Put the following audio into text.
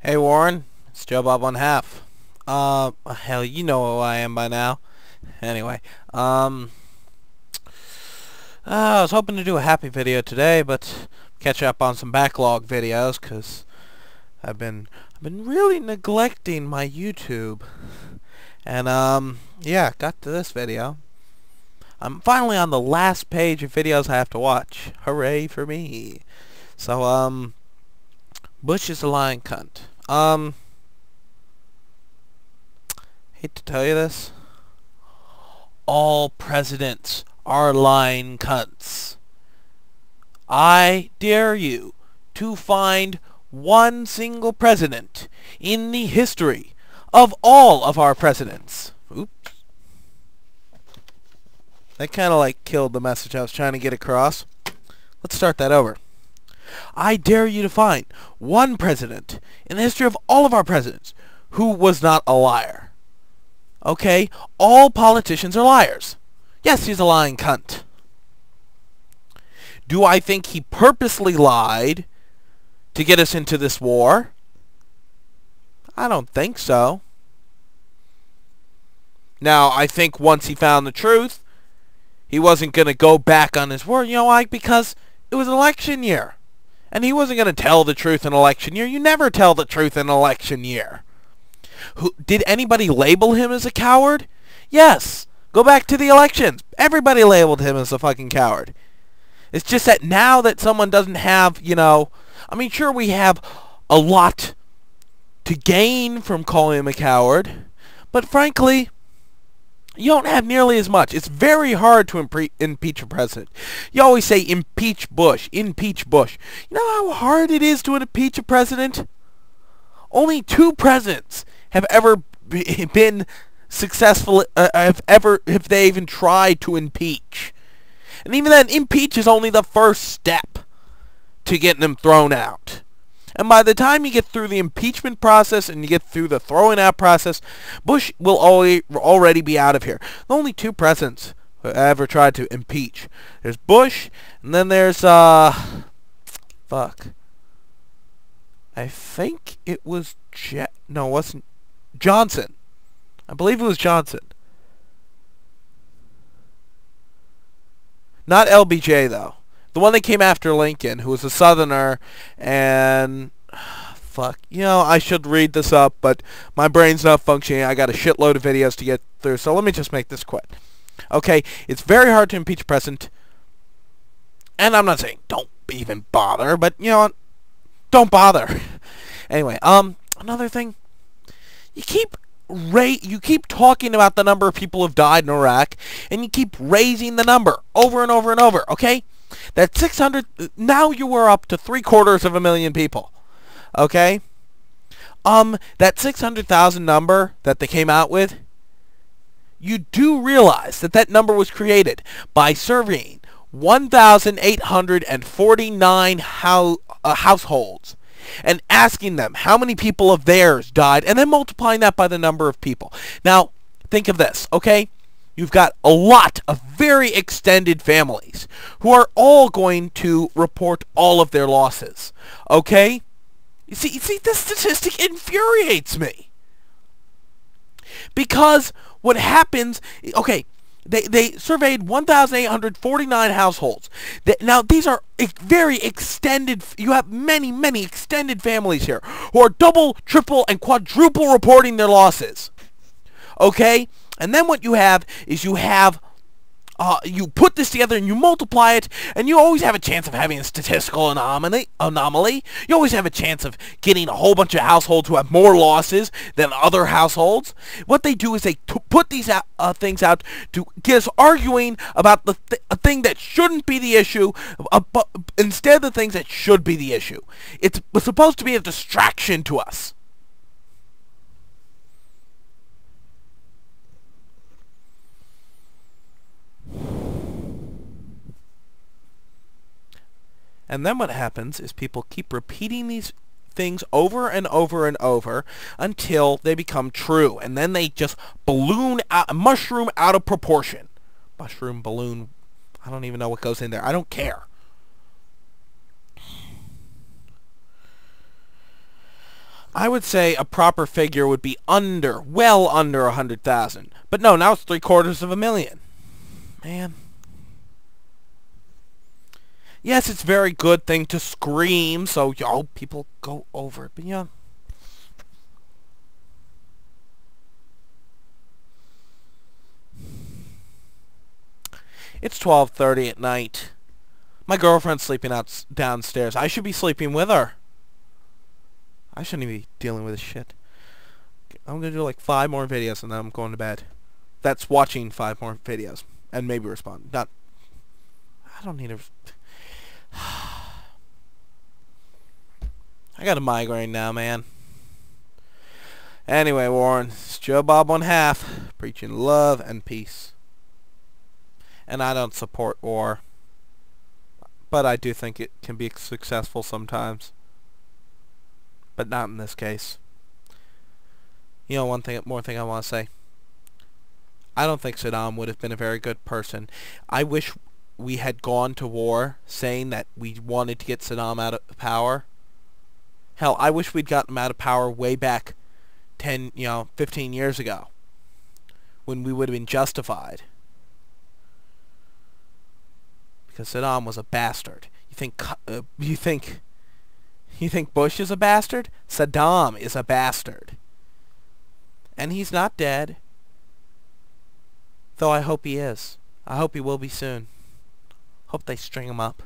Hey Warren, it's Joe Bob on half. Hell, you know who I am by now. Anyway, I was hoping to do a happy video today, but catch up on some backlog videos, cause I've been really neglecting my YouTube, and yeah, got to this video. I'm finally on the last page of videos I have to watch. Hooray for me! So Bush is a lying cunt. Hate to tell you this. All presidents are lying cunts. I dare you to find one single president in the history of all of our presidents. Oops. That kind of like killed the message I was trying to get across. Let's start that over. I dare you to find one president in the history of all of our presidents who was not a liar. Okay? All politicians are liars. Yes, he's a lying cunt. Do I think he purposely lied to get us into this war? I don't think so. Now, I think once he found the truth, he wasn't going to go back on his word. You know why? Because it was election year. And he wasn't going to tell the truth in election year. You never tell the truth in election year. Did anybody label him as a coward? Yes. Go back to the elections. Everybody labeled him as a fucking coward. It's just that now that someone doesn't have, you know, I mean, sure, we have a lot to gain from calling him a coward, but frankly, you don't have nearly as much. It's very hard to impeach a president. You always say impeach Bush, impeach Bush. You know how hard it is to impeach a president? Only 2 presidents have ever been successful, have they even tried to impeach. And even then, impeach is only the first step to getting them thrown out. And by the time you get through the impeachment process and you get through the throwing out process, Bush will already be out of here. The only 2 presidents who ever tried to impeach. There's Bush, and then there's, fuck. I think it was, no, it wasn't Johnson. I believe it was Johnson. Not LBJ, though. The one that came after Lincoln, who was a Southerner, and fuck, you know, I should read this up, but my brain's not functioning. I got a shitload of videos to get through, so let me just make this quick. Okay, it's very hard to impeach a president, and I'm not saying don't even bother, but you know what? Don't bother. Anyway, another thing, you keep talking about the number of people who've died in Iraq, and you keep raising the number over and over and over, okay? That 600, now you were up to 750,000 people, okay? That 600,000 number that they came out with, you do realize that that number was created by surveying 1,849 households and asking them how many people of theirs died, and then multiplying that by the number of people. Now, think of this, okay? You've got a lot of very extended families who are all going to report all of their losses, okay? You see, this statistic infuriates me. Because what happens, okay, they surveyed 1,849 households. Now, these are very extended, you have many, many extended families here who are double, triple, and quadruple reporting their losses. Okay? And then what you have is you put this together and you multiply it, and you always have a chance of having a statistical anomaly. You always have a chance of getting a whole bunch of households who have more losses than other households. What they do is they put these things out to get us arguing about a thing that shouldn't be the issue, but instead the things that should be the issue. It's supposed to be a distraction to us. And then what happens is people keep repeating these things over and over and over until they become true. And then they just balloon out, mushroom out of proportion. Mushroom, balloon, I don't even know what goes in there. I don't care. I would say a proper figure would be well under 100,000. But no, now it's 750,000. Man. Yes, it's a very good thing to scream, so people go over it. But yeah. It's 12:30 at night. My girlfriend's sleeping downstairs. I should be sleeping with her. I shouldn't be dealing with this shit. I'm going to do like 5 more videos and then I'm going to bed. That's watching 5 more videos. And maybe respond. I don't need to... I got a migraine now, man. Anyway, Warren, it's Joe Bob 1/2, preaching love and peace. And I don't support war. But I do think it can be successful sometimes. But not in this case. You know, more thing I want to say. I don't think Saddam would have been a very good person. I wish we had gone to war saying that we wanted to get Saddam out of power. Hell, I wish we'd gotten him out of power way back 15 years ago. When we would have been justified. Because Saddam was a bastard. You think Bush is a bastard? Saddam is a bastard. And he's not dead. Though I hope he is. I hope he will be soon. Hope they string him up.